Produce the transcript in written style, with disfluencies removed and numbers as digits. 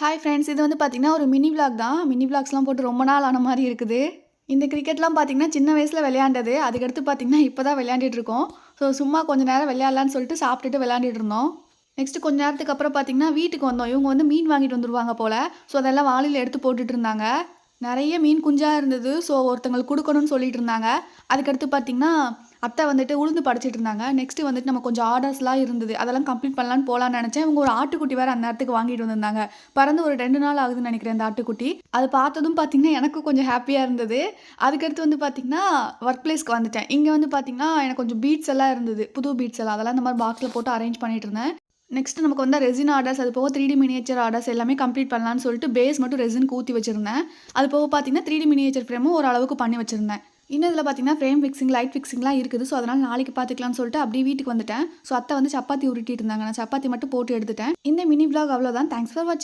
Hi friends, இது வந்து பார்த்தீங்கன்னா ஒரு மினி விளாக் தான். மினி விளாக்ஸ்லாம் போட்டு ரொம்ப நாள் ஆன மாரி இருக்குது. இந்த கிரிக்கெட்லாம் பார்த்தீங்கன்னா சின்ன வயசுல விளையாண்டது. அதுக்கடுத்து பார்த்தீங்கன்னா இப்போ தான் விளையாண்டுட்டு இருக்கோம். ஸோ சும்மா கொஞ்ச நேரம் விளையாடலான்னு சொல்லிட்டு சாப்பிட்டுட்டு விளையாண்டுட்டு இருந்தோம். நெக்ஸ்ட்டு கொஞ்ச நேரத்துக்கு அப்புறம் பார்த்தீங்கன்னா வீட்டுக்கு வந்தோம். இவங்க வந்து மீன் வாங்கிட்டு வந்துருவாங்க போல. ஸோ அதெல்லாம் வாளியில எடுத்து போட்டுட்டு இருந்தாங்க. நெறைய மீன் குஞ்சா இருந்தது. ஸோ ஒருத்தங்களுக்கு குடுக்கணும்னு சொல்லிட்டு இருந்தாங்க. அதுக்கடுத்து பார்த்தீங்கன்னா, அத்தை வந்துட்டு உளுந்து படைச்சிட்டு இருந்தாங்க. நெக்ஸ்ட்டு வந்துட்டு நம்ம கொஞ்சம் ஆர்டர்ஸ்லாம் இருந்தது. அதெல்லாம் கம்ப்ளீட் பண்ணலான்னு போலான்னு நெனச்சேன். இவங்க ஒரு ஆட்டுக்குட்டி வேற அந்நேரத்துக்கு வாங்கிட்டு வந்திருந்தாங்க. பறந்து ஒரு 2 நாள் ஆகுதுன்னு நெனைக்கிறேன் அந்த ஆட்டுக்குட்டி. அது பார்த்ததும் பார்த்தீங்கன்னா, எனக்கும் கொஞ்சம் ஹேப்பியா இருந்தது. அதுக்கடுத்து வந்து பார்த்தீங்கன்னா, ஒர்க் பிளேஸ்க்கு வந்துட்டேன். இங்க வந்து பார்த்தீங்கன்னா, எனக்கு கொஞ்சம் பீட்ஸ் எல்லாம் இருந்தது. புது பீட்ஸ் எல்லாம். அதெல்லாம் இந்த மாரி பாக்ஸ்ல போட்டு அரேஞ்ச் பண்ணிட்டு இருந்தேன். நெக்ஸ்ட் நமக்கு வந்த ரெசின் ஆர்டர்ஸ், அது போக 3டி மினியேச்சர் ஆர்டர்ஸ் எல்லாமே கம்ப்ளீட் பண்ணலான்னு சொல்லிட்டு பேஸ் மட்டும் ரெசின்க்கு ஊத்தி வச்சிருந்தேன். அது போக பார்த்தீங்கன்னா 3டி மினியேச்சர் ஃப்ரேமும் ஓரளவுக்கு பண்ணி வச்சிருந்தேன். இன்னும் இதில பார்த்தீங்கன்னா ஃப்ரேம் ஃபிக்ஸிங், லைட் ஃபிக்ஸிங்லாம் இருக்குது. ஸோ அதனால நாளைக்கு பார்த்துக்கலாம்னு சொல்லிட்டு அப்படியே வீட்டுக்கு வந்துட்டேன். ஸோ அத்தை வந்து சப்பாத்தி உருட்டிட்டு இருந்தாங்க. நான் சப்பாத்தி மட்டும் போட்டு எடுத்துட்டேன். இந்த மினி விளாக் அவ்வளோதான். தேங்க்ஸ் ஃபார் வாட்சிங்.